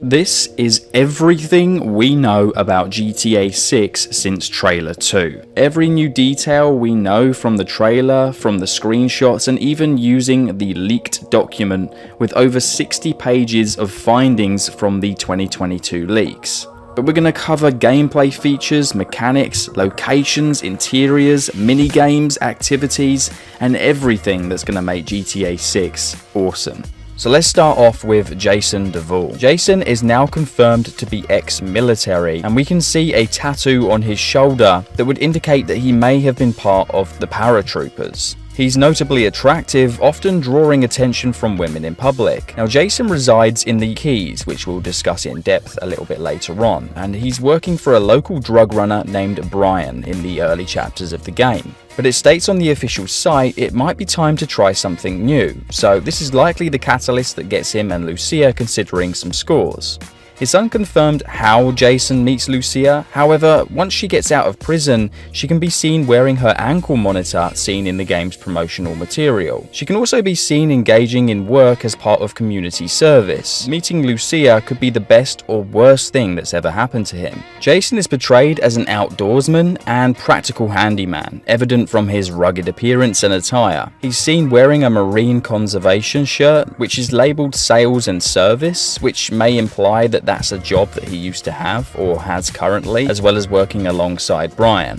This is everything we know about GTA 6 since trailer 2. Every new detail we know from the trailer, from the screenshots, and even using the leaked document with over 60 pages of findings from the 2022 leaks. But we're going to cover gameplay features, mechanics, locations, interiors, minigames, activities, and everything that's going to make GTA 6 awesome. So let's start off with Jason Duvall. Jason is now confirmed to be ex-military, and we can see a tattoo on his shoulder that would indicate that he may have been part of the paratroopers. He's notably attractive, often drawing attention from women in public. Now, Jason resides in the Keys, which we'll discuss in depth a little bit later on, and he's working for a local drug runner named Brian in the early chapters of the game. But it states on the official site it might be time to try something new, so this is likely the catalyst that gets him and Lucia considering some scores. It's unconfirmed how Jason meets Lucia, however, once she gets out of prison, she can be seen wearing her ankle monitor seen in the game's promotional material. She can also be seen engaging in work as part of community service. Meeting Lucia could be the best or worst thing that's ever happened to him. Jason is portrayed as an outdoorsman and practical handyman, evident from his rugged appearance and attire. He's seen wearing a marine conservation shirt, which is labeled sales and service, which may imply that that's a job that he used to have or has currently, as well as working alongside Brian.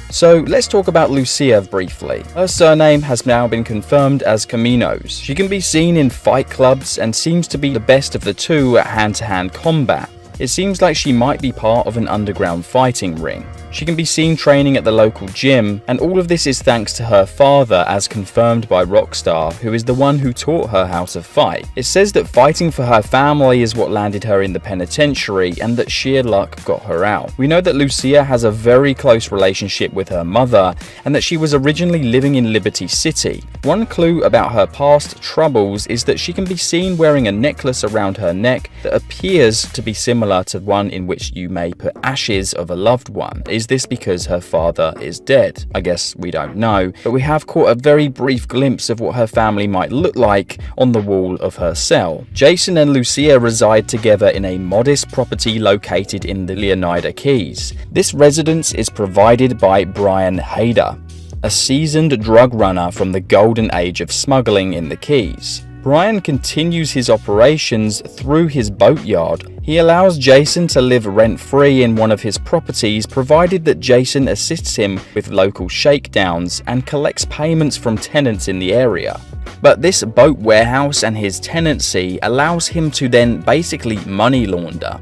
So let's talk about Lucia briefly. Her surname has now been confirmed as Caminos. She can be seen in fight clubs and seems to be the best of the two at hand-to-hand combat. It seems like she might be part of an underground fighting ring. She can be seen training at the local gym, and all of this is thanks to her father, as confirmed by Rockstar, who is the one who taught her how to fight. It says that fighting for her family is what landed her in the penitentiary, and that sheer luck got her out. We know that Lucia has a very close relationship with her mother, and that she was originally living in Liberty City. One clue about her past troubles is that she can be seen wearing a necklace around her neck that appears to be similar to one in which you may put ashes of a loved one. Is this because her father is dead? I guess we don't know, but we have caught a very brief glimpse of what her family might look like on the wall of her cell. Jason and Lucia reside together in a modest property located in the Leonida Keys. This residence is provided by Brian Hader, a seasoned drug runner from the golden age of smuggling in the Keys. Brian continues his operations through his boatyard. He allows Jason to live rent-free in one of his properties, provided that Jason assists him with local shakedowns and collects payments from tenants in the area. But this boat warehouse and his tenancy allows him to then basically money launder.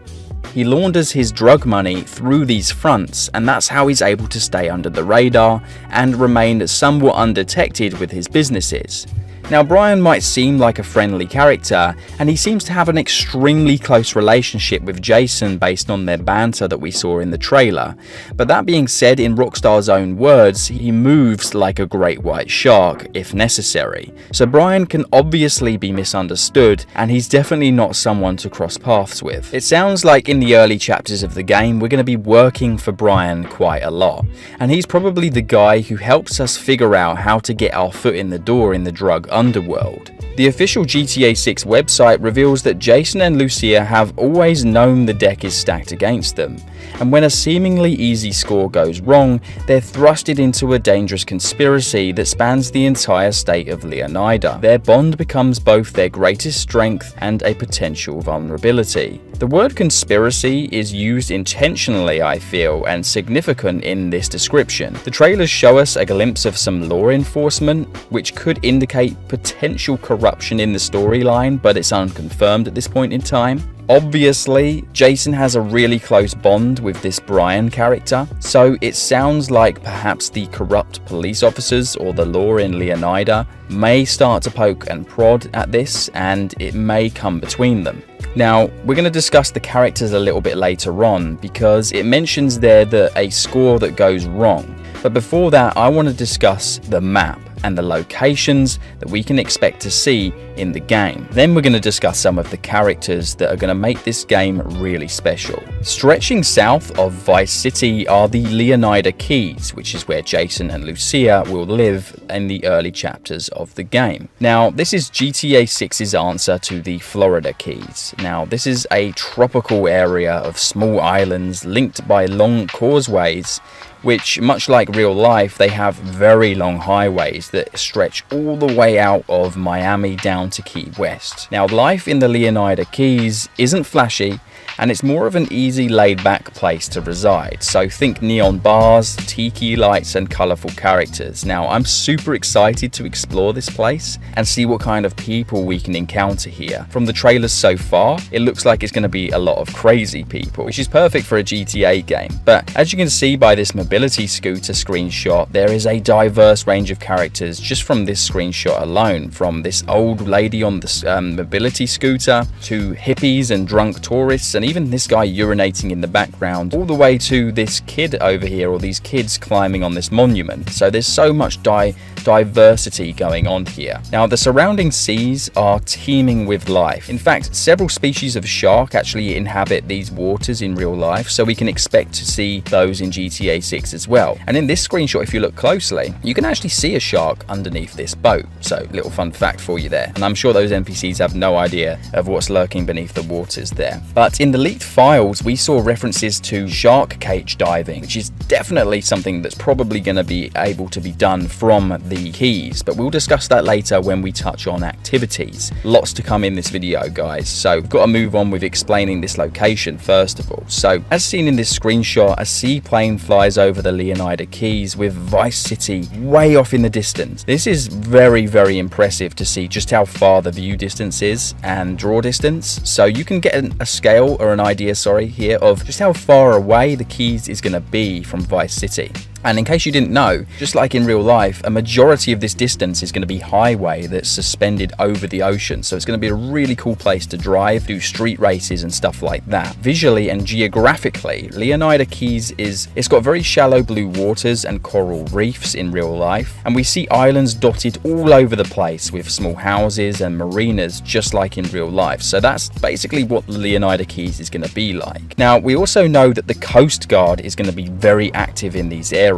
He launders his drug money through these fronts, and that's how he's able to stay under the radar and remain somewhat undetected with his businesses. Now, Brian might seem like a friendly character, and he seems to have an extremely close relationship with Jason based on their banter that we saw in the trailer. But that being said, in Rockstar's own words, he moves like a great white shark if necessary. So Brian can obviously be misunderstood, and he's definitely not someone to cross paths with. It sounds like in the early chapters of the game, we're going to be working for Brian quite a lot, and he's probably the guy who helps us figure out how to get our foot in the door in the drug underworld. The official GTA 6 website reveals that Jason and Lucia have always known the deck is stacked against them, and when a seemingly easy score goes wrong, they're thrusted into a dangerous conspiracy that spans the entire state of Leonida. Their bond becomes both their greatest strength and a potential vulnerability. The word conspiracy is used intentionally, I feel, and significant in this description. The trailers show us a glimpse of some law enforcement, which could indicate potential corruption in the storyline, but it's unconfirmed at this point in time. Obviously, Jason has a really close bond with this Brian character, so it sounds like perhaps the corrupt police officers or the law in Leonida may start to poke and prod at this, and it may come between them. Now, we're going to discuss the characters a little bit later on, because it mentions there that a score that goes wrong. But before that, I want to discuss the map. and the locations that we can expect to see in the game. Then we're going to discuss some of the characters that are going to make this game really special. Stretching south of Vice City are the Leonida Keys, which is where Jason and Lucia will live in the early chapters of the game. Now, this is GTA 6's answer to the Florida Keys. Now, this is a tropical area of small islands linked by long causeways, which, much like real life, they have very long highways that stretch all the way out of Miami down to Key West. Now, life in the Leonida Keys isn't flashy, and it's more of an easy, laid-back place to reside. So think neon bars, tiki lights, and colourful characters. Now, I'm super excited to explore this place and see what kind of people we can encounter here. From the trailers so far, it looks like it's going to be a lot of crazy people, which is perfect for a GTA game. But as you can see by this mobility scooter screenshot, there is a diverse range of characters just from this screenshot alone, from this old lady on the mobility scooter to hippies and drunk tourists, and even this guy urinating in the background, all the way to this kid over here, or these kids climbing on this monument. So there's so much diversity going on here. Now, the surrounding seas are teeming with life. In fact, several species of shark actually inhabit these waters in real life, so we can expect to see those in GTA 6 as well. And in this screenshot, if you look closely, you can actually see a shark underneath this boat. So, little fun fact for you there. And I'm sure those NPCs have no idea of what's lurking beneath the waters there. But in the leaked files, we saw references to shark cage diving, which is definitely something that's probably going to be able to be done from the Keys, but we'll discuss that later when we touch on activities. Lots to come in this video, guys, so we've got to move on with explaining this location first of all. So, as seen in this screenshot, a seaplane flies over the Leonida Keys with Vice City way off in the distance. This is very, very impressive to see just how far the view distance is and draw distance, so you can get a scale or an idea here of just how far away the Keys is going to be from Vice City. And in case you didn't know, just like in real life, a majority of this distance is going to be highway that's suspended over the ocean. So it's going to be a really cool place to drive, do street races and stuff like that. Visually and geographically, Leonida Keys it's got very shallow blue waters and coral reefs in real life. And we see islands dotted all over the place with small houses and marinas just like in real life. So that's basically what Leonida Keys is going to be like. Now, we also know that the Coast Guard is going to be very active in these areas.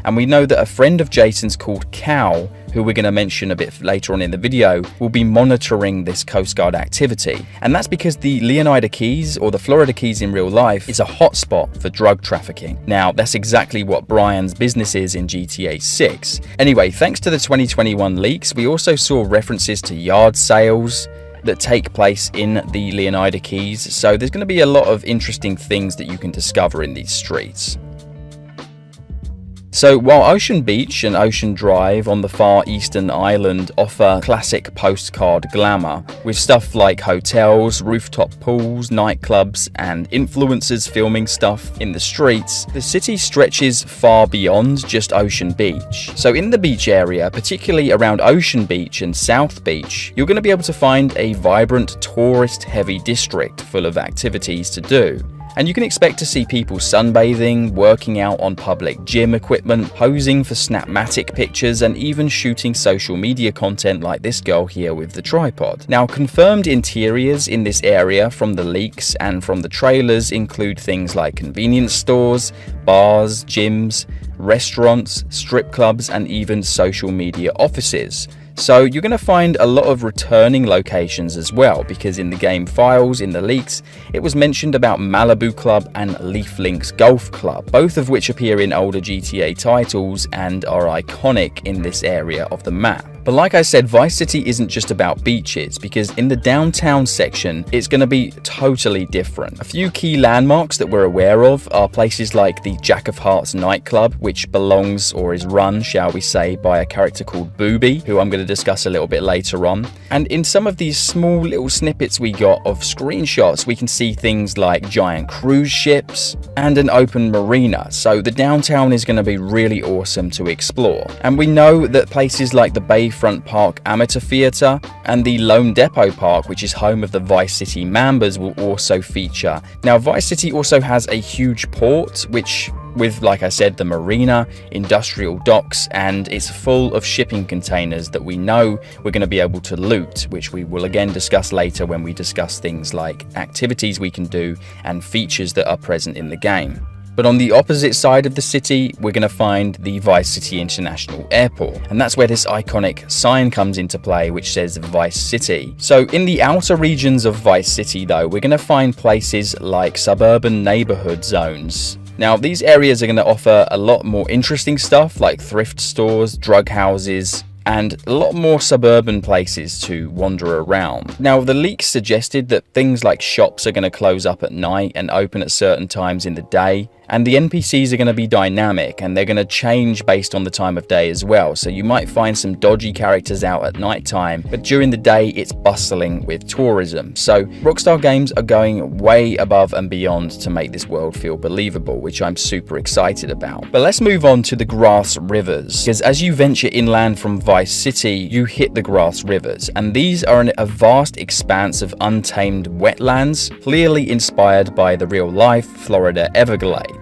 And we know that a friend of Jason's called Cal, who we're going to mention a bit later on in the video, will be monitoring this Coast Guard activity. And that's because the Leonida Keys, or the Florida Keys in real life, is a hotspot for drug trafficking. Now, that's exactly what Brian's business is in GTA 6. Anyway, thanks to the 2021 leaks, we also saw references to yard sales that take place in the Leonida Keys. So there's going to be a lot of interesting things that you can discover in these streets. So while Ocean Beach and Ocean Drive on the far eastern island offer classic postcard glamour, with stuff like hotels, rooftop pools, nightclubs, and influencers filming stuff in the streets, the city stretches far beyond just Ocean Beach. So in the beach area, particularly around Ocean Beach and South Beach, you're going to be able to find a vibrant tourist-heavy district full of activities to do. And you can expect to see people sunbathing, working out on public gym equipment, posing for Snapmatic pictures, and even shooting social media content like this girl here with the tripod. Now, confirmed interiors in this area from the leaks and from the trailers include things like convenience stores, bars, gyms, restaurants, strip clubs, and even social media offices. So you're going to find a lot of returning locations as well, because in the game files, in the leaks, it was mentioned about Malibu Club and Leaf Links Golf Club, both of which appear in older GTA titles and are iconic in this area of the map. But like I said, Vice City isn't just about beaches, because in the downtown section, it's going to be totally different. A few key landmarks that we're aware of are places like the Jack of Hearts nightclub, which belongs or is run, shall we say, by a character called Booby, who I'm going to discuss a little bit later on. And in some of these small little snippets we got of screenshots, we can see things like giant cruise ships and an open marina. So the downtown is going to be really awesome to explore. And we know that places like the Bayfront Park Amateur Theatre and the Lone Depot Park, which is home of the Vice City Mambas, will also feature. Now, Vice City also has a huge port, which with, like I said, the marina, industrial docks, and it's full of shipping containers that we know we're going to be able to loot, which we will again discuss later when we discuss things like activities we can do and features that are present in the game. But on the opposite side of the city, we're going to find the Vice City International Airport. And that's where this iconic sign comes into play, which says Vice City. So in the outer regions of Vice City, though, we're going to find places like suburban neighborhood zones. Now, these areas are going to offer a lot more interesting stuff like thrift stores, drug houses, and a lot more suburban places to wander around. Now, the leaks suggested that things like shops are going to close up at night and open at certain times in the day, and the NPCs are going to be dynamic and they're going to change based on the time of day as well. So you might find some dodgy characters out at night time, but during the day it's bustling with tourism. So Rockstar Games are going way above and beyond to make this world feel believable, which I'm super excited about. But let's move on to the grass rivers, because as you venture inland from Vice City, you hit the grass rivers, and these are a vast expanse of untamed wetlands, clearly inspired by the real life Florida Everglades,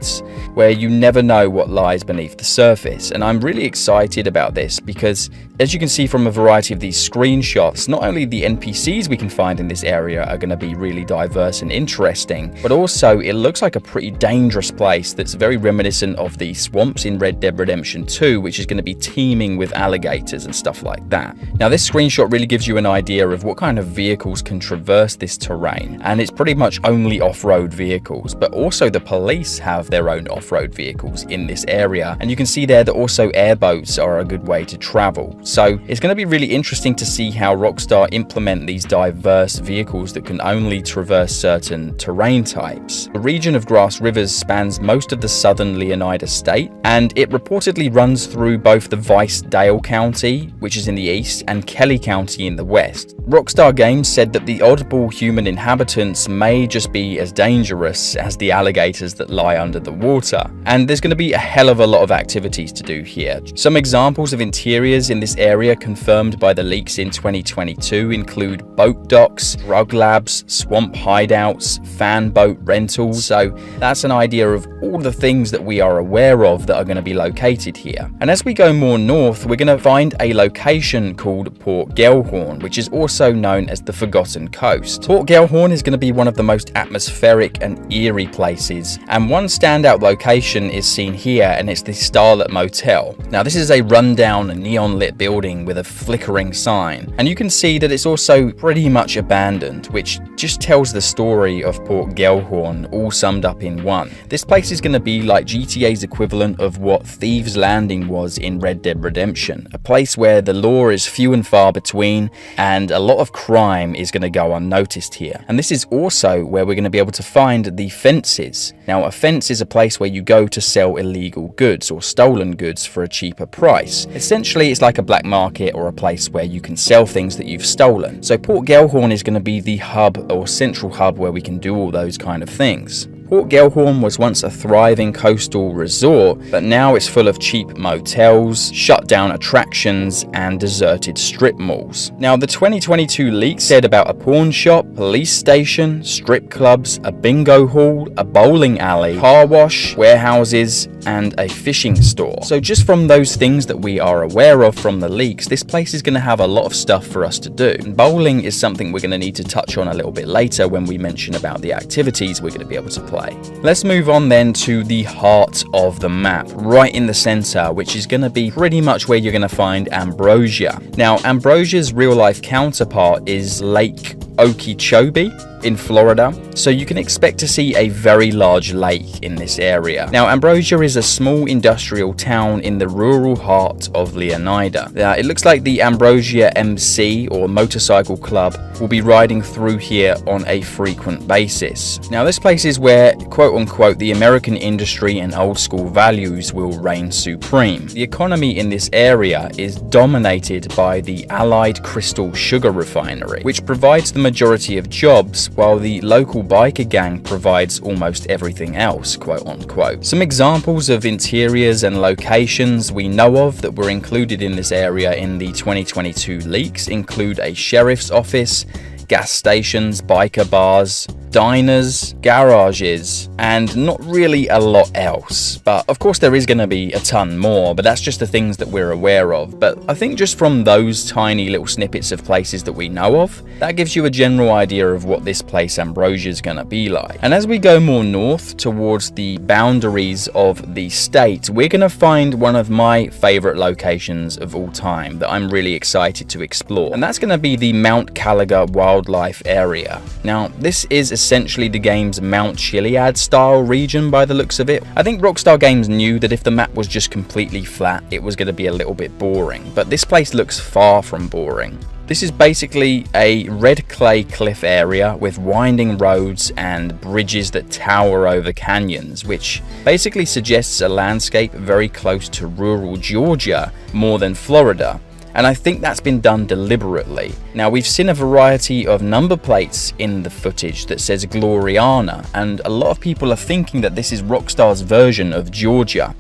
where you never know what lies beneath the surface. And I'm really excited about this because, as you can see from a variety of these screenshots, not only the NPCs we can find in this area are going to be really diverse and interesting, but also it looks like a pretty dangerous place that's very reminiscent of the swamps in Red Dead Redemption 2, which is going to be teeming with alligators and stuff like that. Now, this screenshot really gives you an idea of what kind of vehicles can traverse this terrain, and it's pretty much only off-road vehicles, but also the police have their own off-road vehicles in this area, and you can see there that also airboats are a good way to travel. So it's going to be really interesting to see how Rockstar implement these diverse vehicles that can only traverse certain terrain types. The region of Grass Rivers spans most of the southern Leonida state, and it reportedly runs through both the Vice-Dale County, which is in the east, and Kelly County in the west. Rockstar Games said that the oddball human inhabitants may just be as dangerous as the alligators that lie under the water, and there's going to be a hell of a lot of activities to do here. Some examples of interiors in this area confirmed by the leaks in 2022 include boat docks, drug labs, swamp hideouts, fan boat rentals. So that's an idea of all the things that we are aware of that are going to be located here. And as we go more north, we're going to find a location called Port Gellhorn, which is also known as the Forgotten Coast. Port Gellhorn is going to be one of the most atmospheric and eerie places, and one standout location is seen here, and it's the Starlet Motel. Now, this is a rundown neon lit building with a flickering sign, and you can see that it's also pretty much abandoned, which just tells the story of Port Gellhorn all summed up in one. This place is going to be like GTA's equivalent of what Thieves Landing was in Red Dead Redemption, a place where the law is few and far between and a lot of crime is going to go unnoticed here. And this is also where we're going to be able to find the fences. Now, a fence is a place where you go to sell illegal goods or stolen goods for a cheaper price. Essentially, it's like a black market or a place where you can sell things that you've stolen. So Port Gellhorn is going to be the hub or central hub where we can do all those kind of things. Port Gellhorn was once a thriving coastal resort, but now it's full of cheap motels, shut down attractions, and deserted strip malls. Now, the 2022 leaks said about a pawn shop, police station, strip clubs, a bingo hall, a bowling alley, car wash, warehouses, and a fishing store. So just from those things that we are aware of from the leaks, this place is going to have a lot of stuff for us to do. And bowling is something we're going to need to touch on a little bit later when we mention about the activities we're going to be able to play. Let's move on then to the heart of the map, right in the center, which is going to be pretty much where you're going to find Ambrosia. Now, Ambrosia's real-life counterpart is Lake Okeechobee in Florida, so you can expect to see a very large lake in this area. Now, Ambrosia is a small industrial town in the rural heart of Leonida. It looks like the Ambrosia MC or motorcycle club will be riding through here on a frequent basis. Now, this place is where, quote unquote, the American industry and old school values will reign supreme. The economy in this area is dominated by the Allied Crystal Sugar Refinery, which provides the majority of jobs, while the local biker gang provides almost everything else, quote unquote. Some examples of interiors and locations we know of that were included in this area in the 2022 leaks include a sheriff's office, gas stations, biker bars, diners, garages, and not really a lot else. But of course there is going to be a ton more, but that's just the things that we're aware of. But I think just from those tiny little snippets of places that we know of, that gives you a general idea of what this place Ambrosia is going to be like. And as we go more north towards the boundaries of the state, we're going to find one of my favorite locations of all time that I'm really excited to explore, and that's going to be the Mount Caliga Wildlife Area. Now, this is essentially the game's Mount Chiliad style region by the looks of it. I think Rockstar Games knew that if the map was just completely flat, it was going to be a little bit boring, but this place looks far from boring. This is basically a red clay cliff area with winding roads and bridges that tower over canyons, which basically suggests a landscape very close to rural Georgia more than Florida. And I think that's been done deliberately. Now, we've seen a variety of number plates in the footage that says Gloriana, and a lot of people are thinking that this is Rockstar's version of Georgia.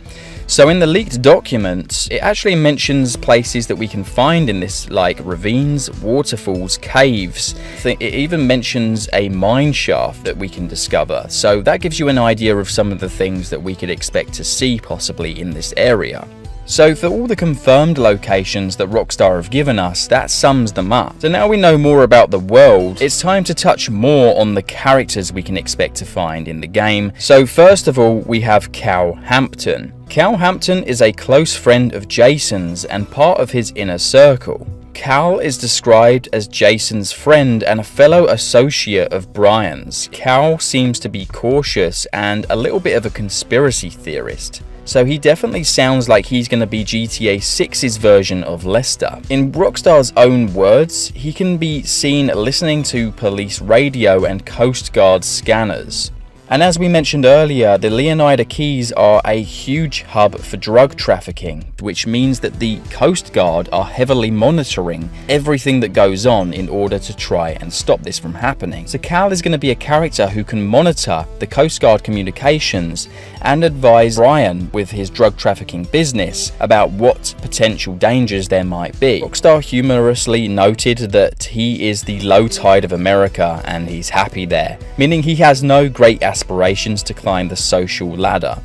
So in the leaked documents, it actually mentions places that we can find in this, like ravines, waterfalls, caves. It even mentions a mine shaft that we can discover. So that gives you an idea of some of the things that we could expect to see possibly in this area. So for all the confirmed locations that Rockstar have given us, that sums them up. So now we know more about the world, it's time to touch more on the characters we can expect to find in the game. So first of all, we have Cal Hampton. Cal Hampton is a close friend of Jason's and part of his inner circle. Cal is described as Jason's friend and a fellow associate of Brian's. Cal seems to be cautious and a little bit of a conspiracy theorist. So he definitely sounds like he's going to be GTA 6's version of Lester. In Rockstar's own words, he can be seen listening to police radio and Coast Guard scanners. And as we mentioned earlier, the Leonida Keys are a huge hub for drug trafficking, which means that the Coast Guard are heavily monitoring everything that goes on in order to try and stop this from happening. So Cal is going to be a character who can monitor the Coast Guard communications and advise Brian with his drug trafficking business about what potential dangers there might be. Rockstar humorously noted that he is the low tide of America and he's happy there, meaning he has no great aspirations to climb the social ladder.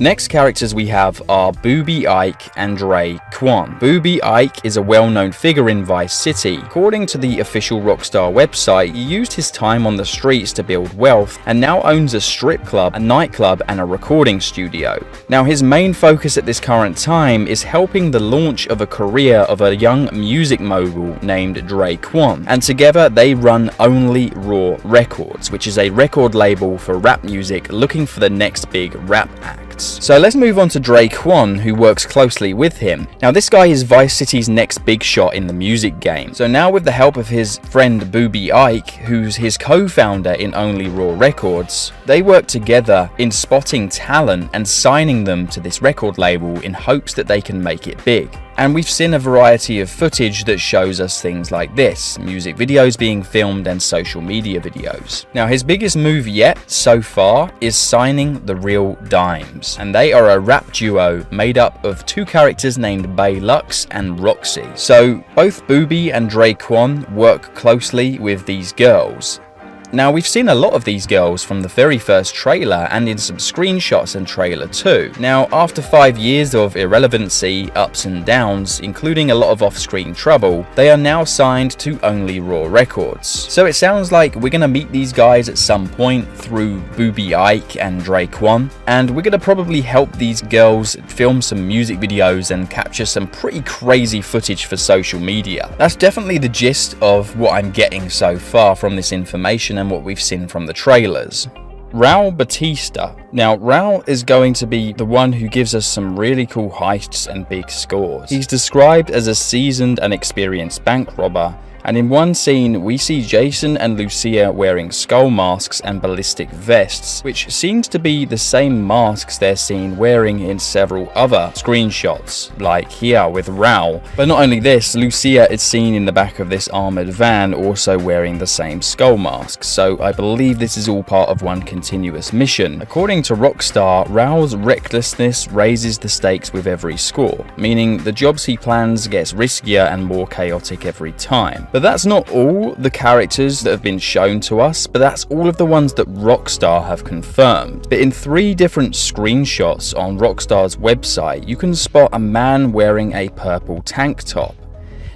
Next characters we have are Booby Ike and Dre Quan. Booby Ike is a well-known figure in Vice City. According to the official Rockstar website, he used his time on the streets to build wealth and now owns a strip club, a nightclub and a recording studio. Now his main focus at this current time is helping the launch of a career of a young music mogul named Dre Quan, and together they run Only Raw Records, which is a record label for rap music looking for the next big rap act. So let's move on to Dre Quan, who works closely with him. Now this guy is Vice City's next big shot in the music game. So now with the help of his friend Booby Ike, who's his co-founder in Only Raw Records, they work together in spotting talent and signing them to this record label in hopes that they can make it big. And we've seen a variety of footage that shows us things like this, music videos being filmed and social media videos. Now his biggest move yet so far is signing the Real Dimes, and they are a rap duo made up of two characters named Bay Lux and Roxy. So both Booby and Dre Quan work closely with these girls. Now we've seen a lot of these girls from the very first trailer and in some screenshots and trailer 2. Now after 5 years of irrelevancy, ups and downs, including a lot of off-screen trouble, they are now signed to Only Raw Records. So it sounds like we're going to meet these guys at some point through Booby Ike and Dre Quan, and we're going to probably help these girls film some music videos and capture some pretty crazy footage for social media. That's definitely the gist of what I'm getting so far from this information and what we've seen from the trailers. Raul Batista. Now Raul is going to be the one who gives us some really cool heists and big scores. He's described as a seasoned and experienced bank robber, and in one scene we see Jason and Lucia wearing skull masks and ballistic vests, which seems to be the same masks they're seen wearing in several other screenshots, like here with Raul. But not only this, Lucia is seen in the back of this armored van also wearing the same skull masks, so I believe this is all part of one continuous mission. According to Rockstar, Raul's recklessness raises the stakes with every score, meaning the jobs he plans gets riskier and more chaotic every time. But that's not all the characters that have been shown to us, but that's all of the ones that Rockstar have confirmed. But in 3 different screenshots on Rockstar's website, you can spot a man wearing a purple tank top.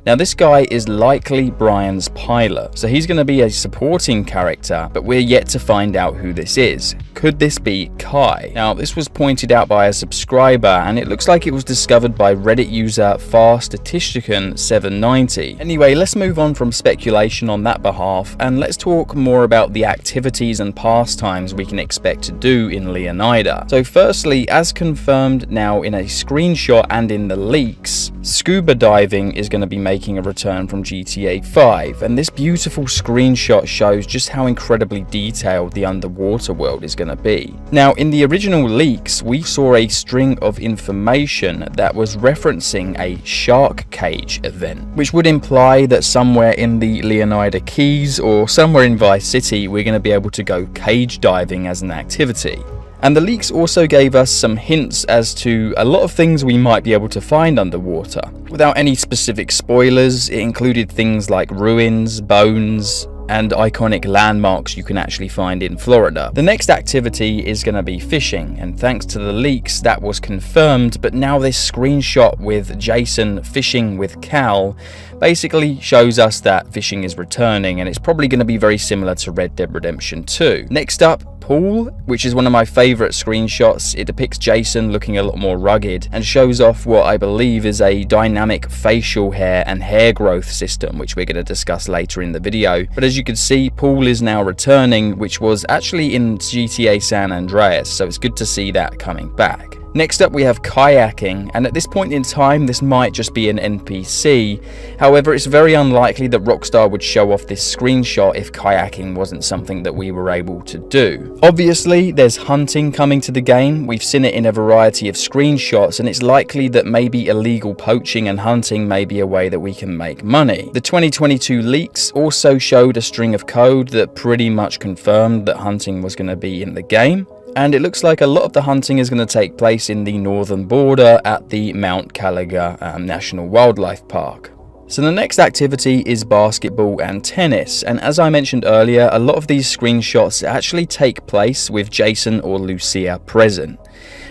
Now this guy is likely Brian's pilot, so he's going to be a supporting character, but we're yet to find out who this is. Could this be Kai? Now this was pointed out by a subscriber, and it looks like it was discovered by Reddit user FarStatistician790. Anyway, let's move on from speculation on that behalf, and let's talk more about the activities and pastimes we can expect to do in Leonida. So firstly, as confirmed now in a screenshot and in the leaks, scuba diving is going to be making a return from GTA 5, and this beautiful screenshot shows just how incredibly detailed the underwater world is going to be. Now in the original leaks we saw a string of information that was referencing a shark cage event, which would imply that somewhere in the Leonida Keys or somewhere in Vice City we're going to be able to go cage diving as an activity. And the leaks also gave us some hints as to a lot of things we might be able to find underwater. Without any specific spoilers, it included things like ruins, bones, and iconic landmarks you can actually find in Florida. The next activity is going to be fishing, and thanks to the leaks that was confirmed, but now this screenshot with Jason fishing with Cal basically shows us that fishing is returning, and it's probably going to be very similar to Red Dead Redemption 2. Next up, pool, which is one of my favorite screenshots. It depicts Jason looking a lot more rugged and shows off what I believe is a dynamic facial hair and hair growth system, which we're going to discuss later in the video. But as you can see, pool is now returning, which was actually in GTA San Andreas, so it's good to see that coming back. Next up we have kayaking, and at this point in time this might just be an NPC. However, it's very unlikely that Rockstar would show off this screenshot if kayaking wasn't something that we were able to do. Obviously there's hunting coming to the game. We've seen it in a variety of screenshots, and it's likely that maybe illegal poaching and hunting may be a way that we can make money. The 2022 leaks also showed a string of code that pretty much confirmed that hunting was going to be in the game. And it looks like a lot of the hunting is going to take place in the northern border at the Mount Caliga National Wildlife Park. So the next activity is basketball and tennis, and as I mentioned earlier, a lot of these screenshots actually take place with Jason or Lucia present.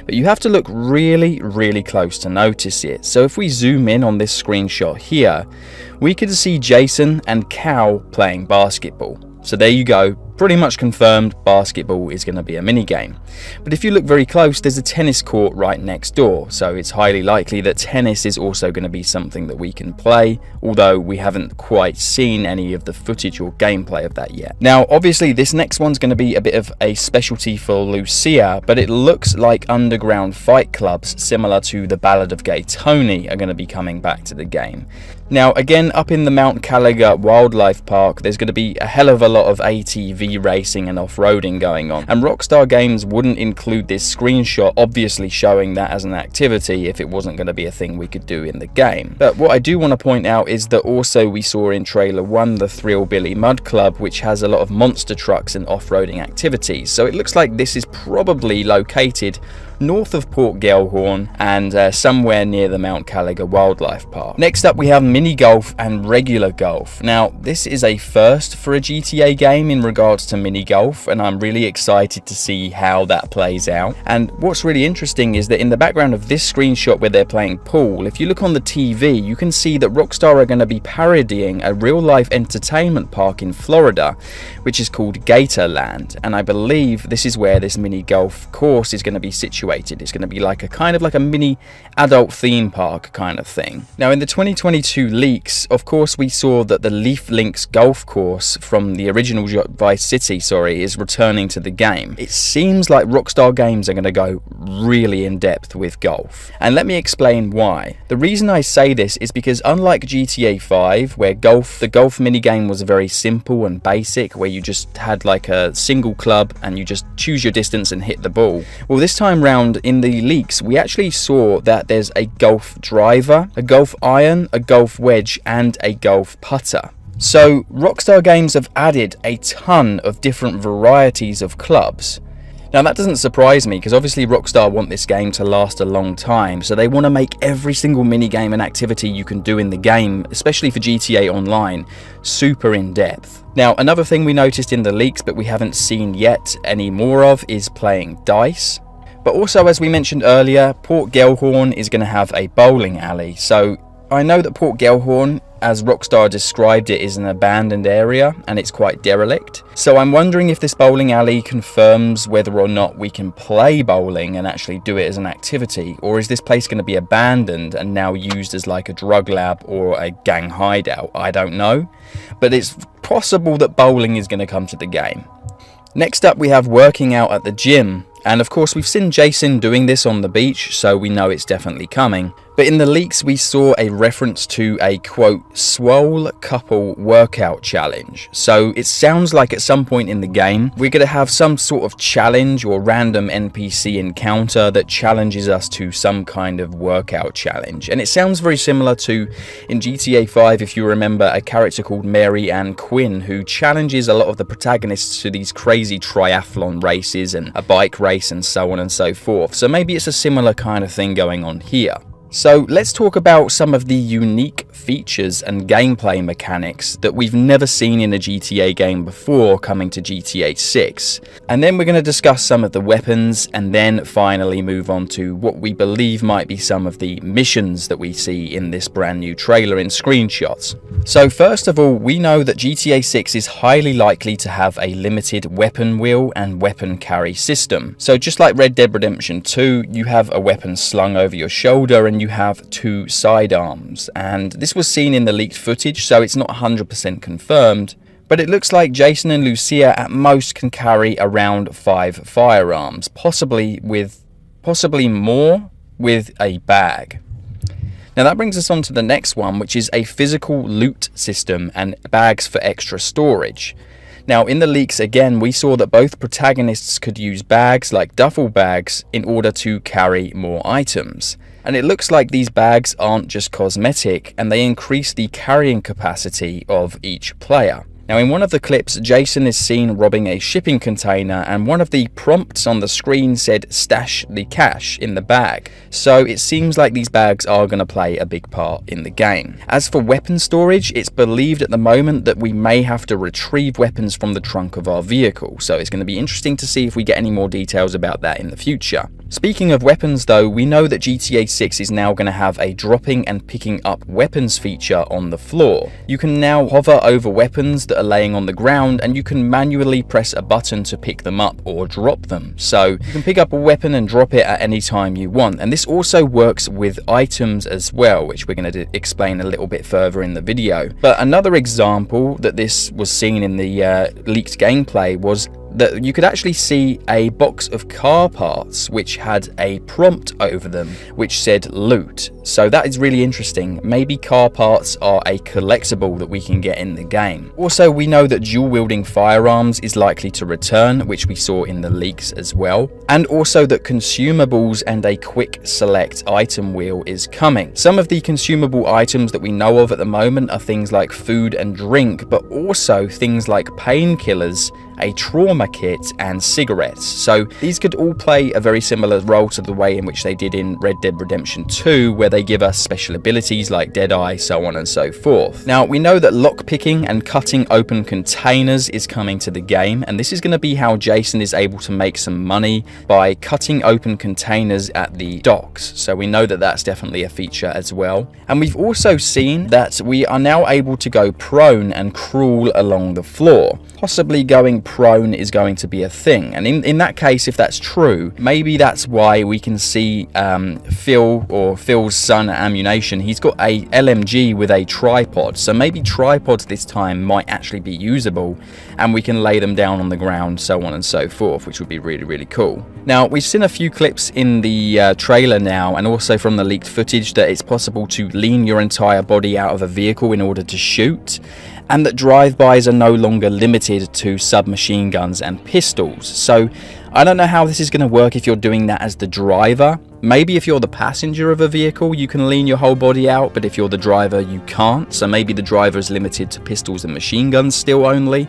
But you have to look really close to notice it. So if we zoom in on this screenshot here, we can see Jason and Cal playing basketball. So there you go, pretty much confirmed basketball is going to be a minigame. But if you look very close, there's a tennis court right next door, so it's highly likely that tennis is also going to be something that we can play, although we haven't quite seen any of the footage or gameplay of that yet. Now obviously this next one's going to be a bit of a specialty for Lucia, but it looks like underground fight clubs similar to the Ballad of Gay Tony are going to be coming back to the game. Now again, up in the Mount Caliga Wildlife Park there's going to be a hell of a lot of ATV racing and off-roading going on, and Rockstar Games wouldn't include this screenshot obviously showing that as an activity if it wasn't going to be a thing we could do in the game. But what I do want to point out is that also we saw in trailer 1 the Thrillbilly Mud Club, which has a lot of monster trucks and off-roading activities, so it looks like this is probably located north of Port Gellhorn and somewhere near the Mount Caliga Wildlife Park. Next up we have mini golf and regular golf. Now this is a first for a GTA game in regards to mini golf, and I'm really excited to see how that plays out. And what's really interesting is that in the background of this screenshot where they're playing pool, if you look on the TV you can see that Rockstar are going to be parodying a real life entertainment park in Florida which is called Gatorland, and I believe this is where this mini golf course is going to be situated. It's going to be like a kind of like a mini adult theme park kind of thing. Now in the 2022 leaks, of course we saw that the Leaf Links golf course from the original Vice City, is returning to the game. It seems like Rockstar Games are going to go really in depth with golf, and let me explain why. The reason I say this is because unlike GTA 5 where the golf minigame was very simple and basic, where you just had like a single club and you just choose your distance and hit the ball, well this time round in the leaks we actually saw that there's a golf driver, a golf iron, a golf wedge and a golf putter. So Rockstar Games have added a ton of different varieties of clubs. Now that doesn't surprise me, because obviously Rockstar want this game to last a long time, so they want to make every single minigame and activity you can do in the game, especially for GTA Online, super in depth. Now another thing we noticed in the leaks but we haven't seen yet any more of is playing dice. But also, as we mentioned earlier, Port Gellhorn is going to have a bowling alley. So I know that Port Gellhorn, as Rockstar described it, is an abandoned area and it's quite derelict. So I'm wondering if this bowling alley confirms whether or not we can play bowling and actually do it as an activity, or is this place going to be abandoned and now used as like a drug lab or a gang hideout? I don't know, but it's possible that bowling is going to come to the game. Next up, we have working out at the gym. And of course we've seen Jason doing this on the beach, so we know it's definitely coming. But in the leaks we saw a reference to a quote swole couple workout challenge. So it sounds like at some point in the game we're going to have some sort of challenge or random NPC encounter that challenges us to some kind of workout challenge. And it sounds very similar to in GTA 5, if you remember, a character called Mary Ann Quinn who challenges a lot of the protagonists to these crazy triathlon races and a bike race and so on and so forth. So maybe it's a similar kind of thing going on here. So let's talk about some of the unique features and gameplay mechanics that we've never seen in a GTA game before coming to GTA 6. And then we're going to discuss some of the weapons and then finally move on to what we believe might be some of the missions that we see in this brand new trailer in screenshots. So first of all, we know that GTA 6 is highly likely to have a limited weapon wheel and weapon carry system. So just like Red Dead Redemption 2, you have a weapon slung over your shoulder and you have two sidearms, and this was seen in the leaked footage, so it's not 100% confirmed, but it looks like Jason and Lucia at most can carry around 5 firearms, possibly more with a bag. Now that brings us on to the next one, which is a physical loot system and bags for extra storage. Now in the leaks again we saw that both protagonists could use bags like duffel bags in order to carry more items. And it looks like these bags aren't just cosmetic and they increase the carrying capacity of each player. Now in one of the clips, Jason is seen robbing a shipping container and one of the prompts on the screen said stash the cash in the bag. So it seems like these bags are going to play a big part in the game. As for weapon storage, it's believed at the moment that we may have to retrieve weapons from the trunk of our vehicle. So it's going to be interesting to see if we get any more details about that in the future. Speaking of weapons though, we know that GTA 6 is now going to have a dropping and picking up weapons feature on the floor. You can now hover over weapons that are laying on the ground and you can manually press a button to pick them up or drop them. So you can pick up a weapon and drop it at any time you want. And this also works with items as well, which we're going to explain a little bit further in the video. But another example that this was seen in the leaked gameplay was that you could actually see a box of car parts which had a prompt over them which said loot. So that is really interesting. Maybe car parts are a collectible that we can get in the game. Also, we know that dual wielding firearms is likely to return, which we saw in the leaks as well. And also that consumables and a quick select item wheel is coming. Some of the consumable items that we know of at the moment are things like food and drink, but also things like painkillers, a trauma kit and cigarettes. So these could all play a very similar role to the way in which they did in Red Dead Redemption 2, where they give us special abilities like Deadeye, so on and so forth. Now we know that lockpicking and cutting open containers is coming to the game, and this is going to be how Jason is able to make some money by cutting open containers at the docks. So we know that that's definitely a feature as well. And we've also seen that we are now able to go prone and crawl along the floor. Possibly going prone is going to be a thing, and in that case, if that's true, maybe that's why we can see Phil's son at Ammunition. He's got a LMG with a tripod, so maybe tripods this time might actually be usable and we can lay them down on the ground, so on and so forth, which would be really, really cool. Now we've seen a few clips in the trailer now and also from the leaked footage that it's possible to lean your entire body out of a vehicle in order to shoot, and that drive-bys are no longer limited to submachine guns and pistols. So I don't know how this is going to work if you're doing that as the driver. Maybe if you're the passenger of a vehicle you can lean your whole body out, but if you're the driver you can't. So maybe the driver is limited to pistols and machine guns still only.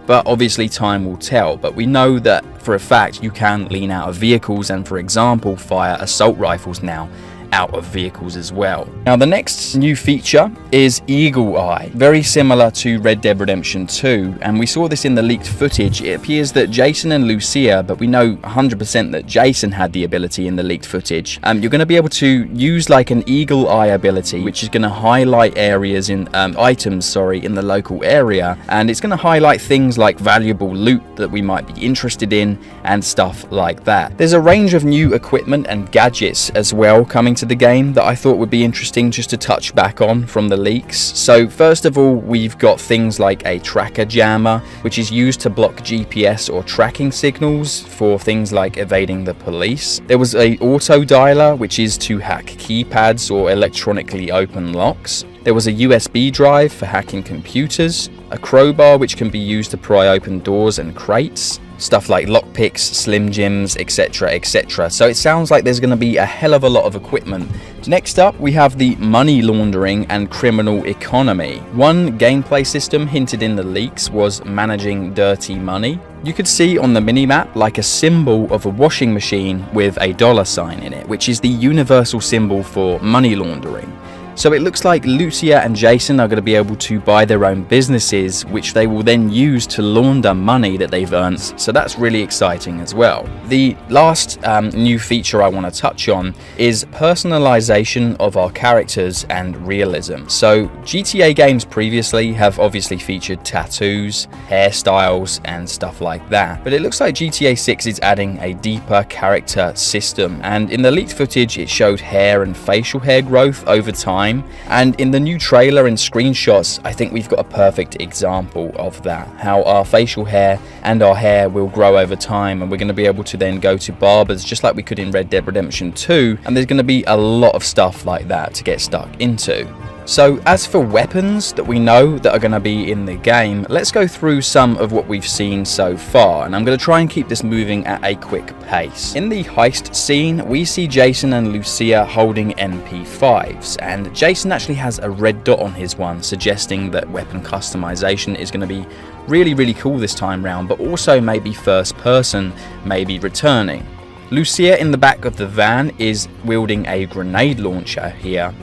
but obviously time will tell. But we know that for a fact you can lean out of vehicles and, for example, fire assault rifles now out of vehicles as well. Now the next new feature is Eagle Eye, very similar to Red Dead Redemption 2, and we saw this in the leaked footage. It appears that Jason and Lucia, but we know 100% that Jason had the ability in the leaked footage. You're going to be able to use like an Eagle Eye ability, which is going to highlight areas in items in the local area, and it's going to highlight things like valuable loot that we might be interested in and stuff like that. There's a range of new equipment and gadgets as well coming to the game that I thought would be interesting just to touch back on from the leaks. So first of all, we've got things like a tracker jammer, which is used to block GPS or tracking signals for things like evading the police. There was a auto dialer, which is to hack keypads or electronically open locks. There was a USB drive for hacking computers, a crowbar which can be used to pry open doors and crates, stuff like lockpicks, slim jims, etc, etc. So it sounds like there's going to be a hell of a lot of equipment. Next up, we have the money laundering and criminal economy. One gameplay system hinted in the leaks was managing dirty money. You could see on the minimap like a symbol of a washing machine with a $sign in it, which is the universal symbol for money laundering. So it looks like Lucia and Jason are going to be able to buy their own businesses, which they will then use to launder money that they've earned. So that's really exciting as well. The last new feature I want to touch on is personalization of our characters and realism. So GTA games previously have obviously featured tattoos, hairstyles, and stuff like that. But it looks like GTA 6 is adding a deeper character system. And in the leaked footage, it showed hair and facial hair growth over time. And in the new trailer and screenshots, I think we've got a perfect example of that, how our facial hair and our hair will grow over time, and we're going to be able to then go to barbers just like we could in Red Dead Redemption 2, and there's going to be a lot of stuff like that to get stuck into. So as for weapons that we know that are going to be in the game, let's go through some of what we've seen so far, and I'm going to try and keep this moving at a quick pace. In the heist scene, we see Jason and Lucia holding MP5s, and Jason actually has a red dot on his one, suggesting that weapon customization is going to be really cool this time round, but also maybe first person, maybe returning. Lucia in the back of the van is wielding a grenade launcher here.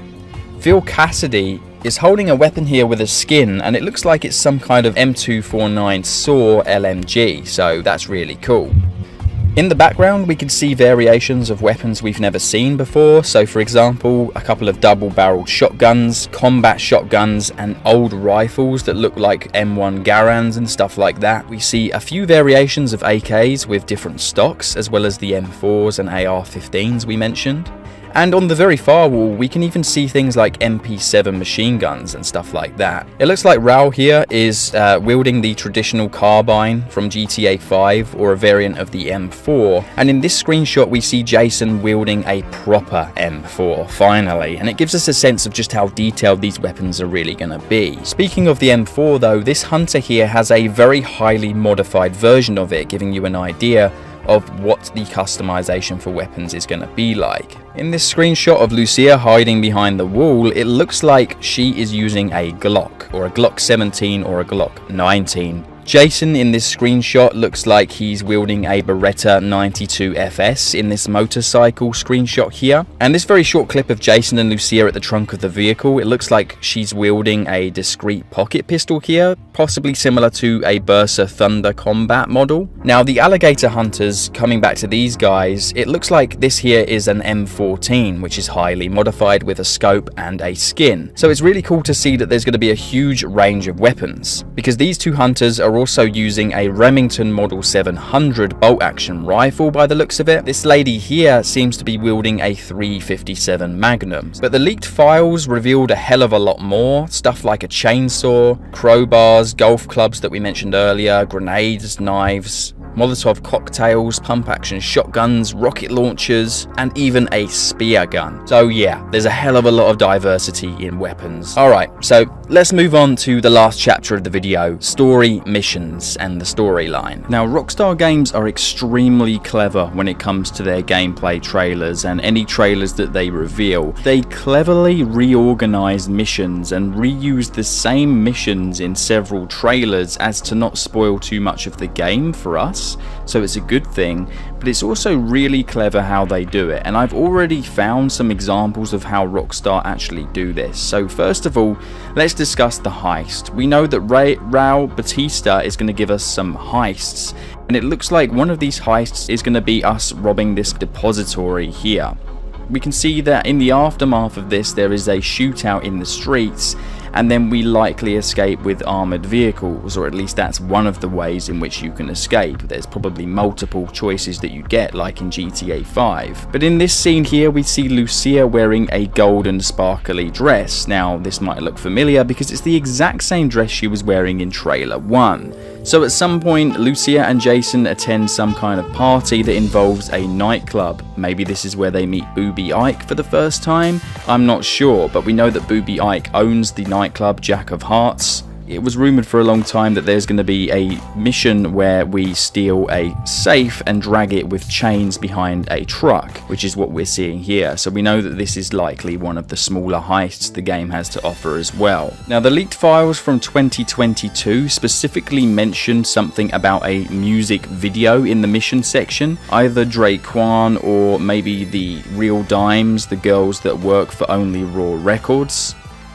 Phil Cassidy is holding a weapon here with a skin, and it looks like it's some kind of M249 SAW LMG, so that's really cool. In the background, we can see variations of weapons we've never seen before. So for example, a couple of double-barreled shotguns, combat shotguns, and old rifles that look like M1 Garands and stuff like that. We see a few variations of AKs with different stocks, as well as the M4s and AR-15s we mentioned. And on the very far wall, we can even see things like MP7 machine guns and stuff like that. It looks like Raul here is wielding the traditional carbine from GTA 5, or a variant of the M4. And in this screenshot, we see Jason wielding a proper M4, finally. And it gives us a sense of just how detailed these weapons are really going to be. Speaking of the M4 though, this hunter here has a very highly modified version of it, giving you an idea of what the customization for weapons is going to be like. In this screenshot of Lucia hiding behind the wall, it looks like she is using a Glock, or a Glock 17 or a Glock 19. Jason in this screenshot looks like he's wielding a Beretta 92 FS in this motorcycle screenshot here. And this very short clip of Jason and Lucia at the trunk of the vehicle, it looks like she's wielding a discreet pocket pistol here, possibly similar to a Bersa Thunder Combat model. Now the alligator hunters, coming back to these guys, it looks like this here is an M14, which is highly modified with a scope and a skin. So it's really cool to see that there's going to be a huge range of weapons, because these two hunters are also using a Remington Model 700 bolt-action rifle by the looks of it. This lady here seems to be wielding a 357 Magnum. But the leaked files revealed a hell of a lot more, stuff like a chainsaw, crowbars, golf clubs that we mentioned earlier, grenades, knives, Molotov cocktails, pump-action shotguns, rocket launchers, and even a spear gun. So yeah, there's a hell of a lot of diversity in weapons. Alright, so Let's move on to the last chapter of the video, story, missions, and the storyline. Now, Rockstar Games are extremely clever when it comes to their gameplay trailers and any trailers that they reveal. They cleverly reorganize missions and reuse the same missions in several trailers as to not spoil too much of the game for us, so it's a good thing, but it's also really clever how they do it, and I've already found some examples of how Rockstar actually do this. So first of all, let's discuss the heist. We know that Raul Batista is going to give us some heists, and it looks like one of these heists is going to be us robbing this depository here. We can see that in the aftermath of this there is a shootout in the streets, and then we likely escape with armoured vehicles, or at least that's one of the ways in which you can escape. There's probably multiple choices that you get, like in GTA 5. But in this scene here we see Lucia wearing a golden sparkly dress. Now this might look familiar because it's the exact same dress she was wearing in trailer 1. So at some point, Lucia and Jason attend some kind of party that involves a nightclub. Maybe this is where they meet Booby Ike for the first time? I'm not sure, but we know that Booby Ike owns the nightclub Jack of Hearts. It was rumoured for a long time that there's going to be a mission where we steal a safe and drag it with chains behind a truck, which is what we're seeing here. So we know that this is likely one of the smaller heists the game has to offer as well. Now, the leaked files from 2022 specifically mention something about a music video in the mission section. Either Draquan or maybe the Real Dimes, the girls that work for Only Raw Records.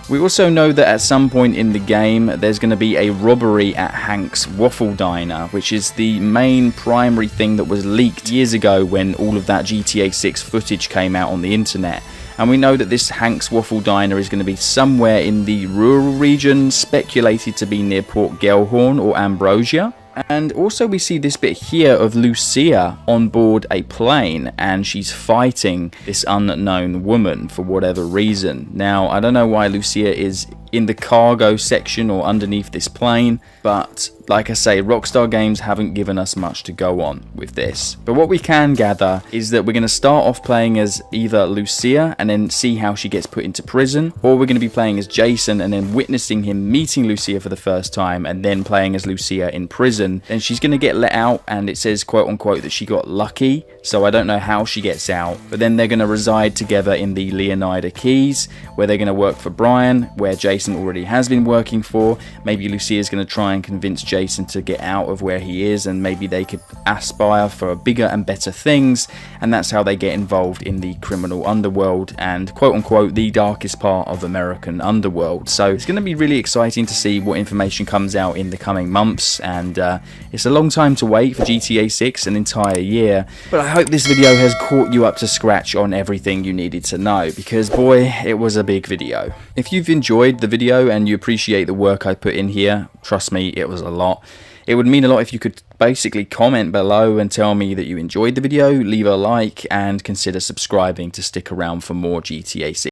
We also know that at some point in the game there's going to be a robbery at Hank's Waffle Diner, which is the main primary thing that was leaked years ago when all of that GTA 6 footage came out on the internet. And we know that this Hank's Waffle Diner is going to be somewhere in the rural region, speculated to be near Port Gellhorn or Ambrosia. And also we see this bit here of Lucia on board a plane, and she's fighting this unknown woman for whatever reason. Now, I don't know why Lucia is in the cargo section or underneath this plane, but like I say, Rockstar Games haven't given us much to go on with this. But what we can gather is that we're going to start off playing as either Lucia and then see how she gets put into prison, or we're going to be playing as Jason and then witnessing him meeting Lucia for the first time and then playing as Lucia in prison. Then she's going to get let out, and it says quote unquote that she got lucky, so I don't know how she gets out. But then they're going to reside together in the Leonida Keys, where they're going to work for Brian, where Jason already has been working for. Maybe Lucia's going to try and convince Jason to get out of where he is, and maybe they could aspire for bigger and better things, and that's how they get involved in the criminal underworld and quote unquote the darkest part of American underworld. So it's going to be really exciting to see what information comes out in the coming months, and it's a long time to wait for GTA 6, an entire year, but I hope this video has caught you up to scratch on everything you needed to know, because boy, it was a big video. If you've enjoyed the video and you appreciate the work I put in here, trust me, it was a lot. It would mean a lot if you could basically comment below and tell me that you enjoyed the video, leave a like, and consider subscribing to stick around for more GTA 6.